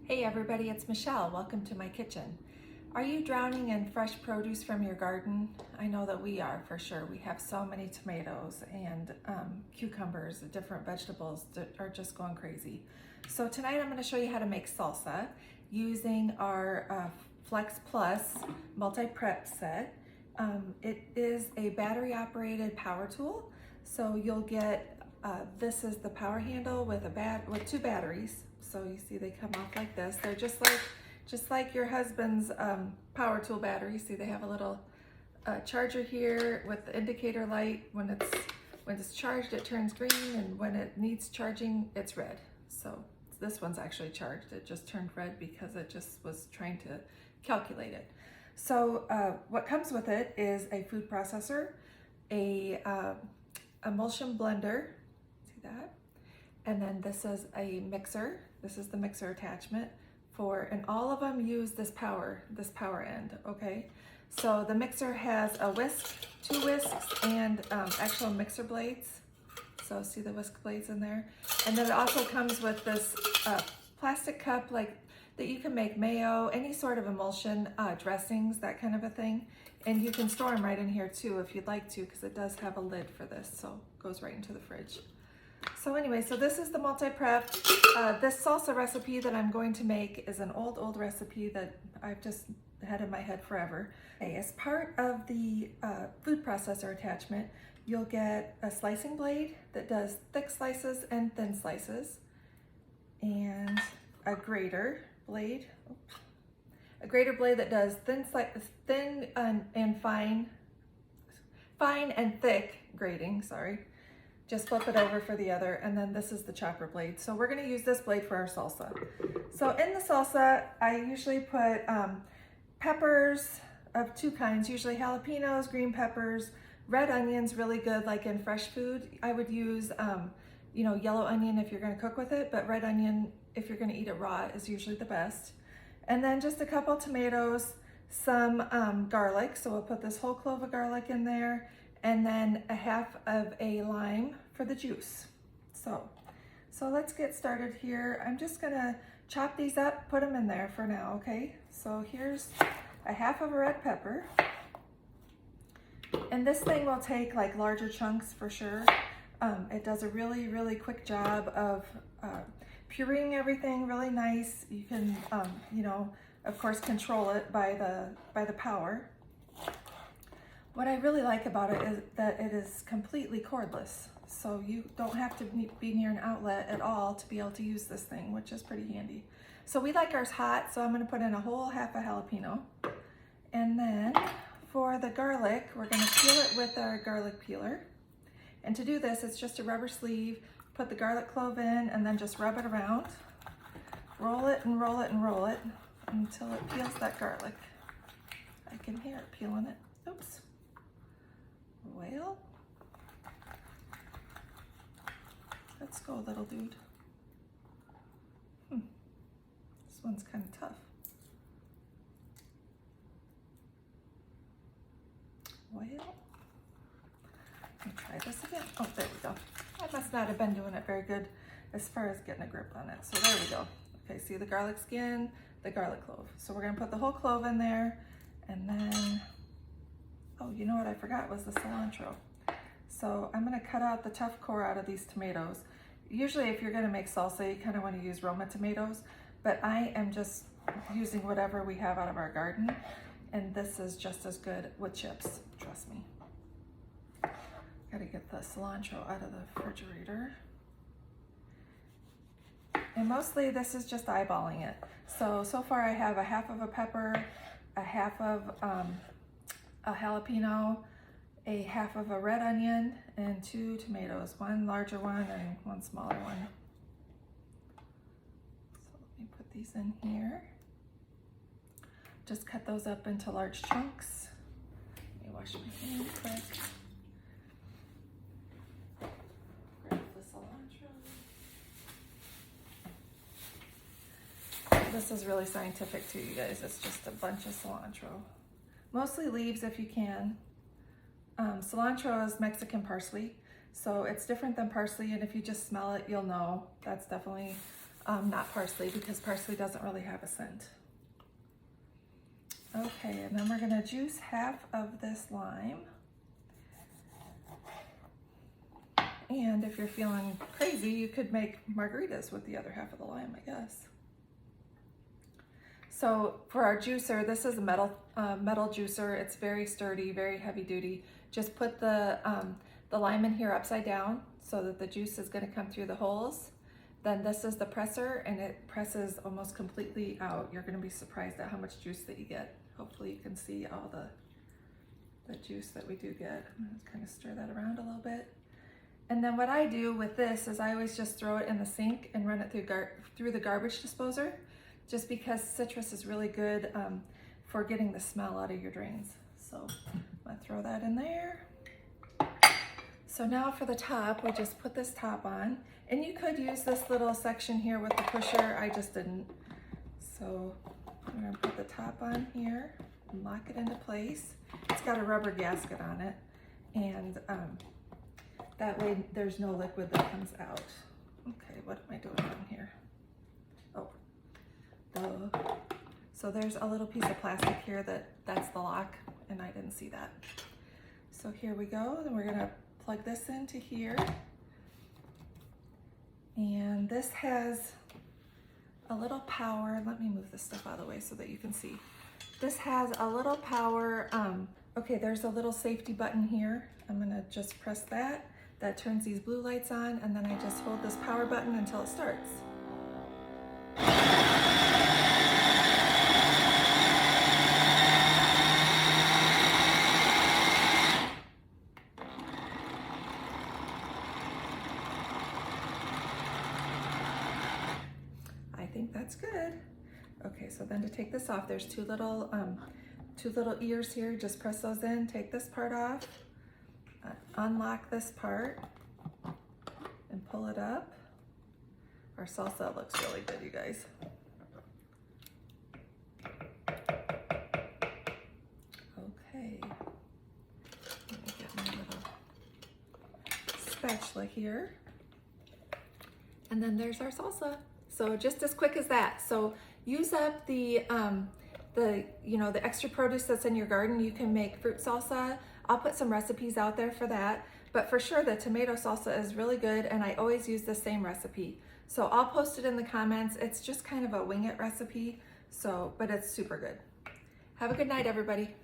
Hey everybody, it's Michelle. Welcome to my kitchen. Are you drowning in fresh produce from your garden? I know that we are for sure. We have so many tomatoes and cucumbers, different vegetables that are just going crazy. So tonight I'm going to show you how to make salsa using our Flex Plus multi-prep set. It is a battery operated power tool. So you'll get, this is the power handle with two batteries. So you see they come off like this. They're just like your husband's power tool battery. See, they have a little charger here with the indicator light. When it's charged, it turns green, and when it needs charging, it's red. So this one's actually charged. It just turned red because it just was trying to calculate it. So what comes with it is a food processor, a emulsion blender. See that? And then this is a mixer. This is the mixer attachment and all of them use this power end, okay? So the mixer has a whisk, two whisks, and actual mixer blades. So see the whisk blades in there? And then it also comes with this plastic cup that you can make mayo, any sort of emulsion, dressings, that kind of a thing. And you can store them right in here too if you'd like to, because it does have a lid for this, so it goes right into the fridge. So anyway, so this is the multi-prep. This salsa recipe that I'm going to make is an old recipe that I've just had in my head forever. Okay, as part of the food processor attachment, you'll get a slicing blade that does thick slices and thin slices, and a grater blade. A grater blade that does thin and fine and thick grating, sorry. Just flip it over for the other, and then this is the chopper blade. So we're gonna use this blade for our salsa. So in the salsa, I usually put peppers of two kinds, usually jalapenos, green peppers, red onions, really good like in fresh food. I would use yellow onion if you're gonna cook with it, but red onion if you're gonna eat it raw is usually the best. And then just a couple tomatoes, some garlic. So we'll put this whole clove of garlic in there, and then a half of a lime for the juice. So let's get started here. I'm just gonna chop these up, put them in there for now, okay? So here's a half of a red pepper. And this thing will take like larger chunks for sure. It does a really quick job of pureeing everything really nice. You can, of course, control it by the power. What I really like about it is that it is completely cordless. So you don't have to be near an outlet at all to be able to use this thing, which is pretty handy. So we like ours hot, so I'm gonna put in a whole half a jalapeno. And then for the garlic, we're gonna peel it with our garlic peeler. And to do this, it's just a rubber sleeve. Put the garlic clove in and then just rub it around. Roll it and roll it and roll it until it peels that garlic. I can hear it peeling it. Oops. Well, let's go, little dude. This one's kind of tough. Well, let me try this again. Oh, there we go. I must not have been doing it very good as far as getting a grip on it. So there we go. Okay, see the garlic skin, the garlic clove. So we're gonna put the whole clove in there, and then, oh, you know what I forgot was the cilantro. So I'm gonna cut out the tough core out of these tomatoes. Usually if you're gonna make salsa, you kinda wanna use Roma tomatoes, but I am just using whatever we have out of our garden, and this is just as good with chips, trust me. Gotta get the cilantro out of the refrigerator. And mostly this is just eyeballing it. So far I have a half of a pepper, a half of a jalapeno, a half of a red onion, and two tomatoes, one larger one and one smaller one. So let me put these in here. Just cut those up into large chunks. Let me wash my hands quick. Grab the cilantro. This is really scientific too, you guys. It's just a bunch of cilantro. Mostly leaves if you can. Cilantro is Mexican parsley, so it's different than parsley, and if you just smell it, you'll know that's definitely not parsley, because parsley doesn't really have a scent. Okay, and then we're gonna juice half of this lime. And if you're feeling crazy, you could make margaritas with the other half of the lime, I guess. So for our juicer, this is a metal juicer. It's very sturdy, very heavy duty. Just put the lime in here upside down so that the juice is gonna come through the holes. Then this is the presser, and it presses almost completely out. You're gonna be surprised at how much juice that you get. Hopefully you can see all the juice that we do get. I'm gonna kind of stir that around a little bit. And then what I do with this is I always just throw it in the sink and run it through the garbage disposer, just because citrus is really good for getting the smell out of your drains. So I'm gonna throw that in there. So now for the top, we just put this top on, and you could use this little section here with the pusher. I just didn't. So I'm gonna put the top on here and lock it into place. It's got a rubber gasket on it, and that way there's no liquid that comes out. Okay, what am I doing wrong here? Oh, so there's a little piece of plastic here that's the lock, and I didn't see that. So here we go, and we're gonna plug this into here. And this has a little power. Let me move this stuff out of the way so that you can see. This has a little power. Okay, there's a little safety button here. I'm gonna just press that. That turns these blue lights on, and then I just hold this power button until it starts. I think that's good. Okay, so then to take this off, there's two little ears here. Just press those in, take this part off, unlock this part, and pull it up. Our salsa looks really good, you guys. Okay, let me get my little spatula here. And then there's our salsa. So just as quick as that. So use up the extra produce that's in your garden. You can make fruit salsa. I'll put some recipes out there for that. But for sure, the tomato salsa is really good, and I always use the same recipe. So I'll post it in the comments. It's just kind of a wing it recipe, but it's super good. Have a good night, everybody.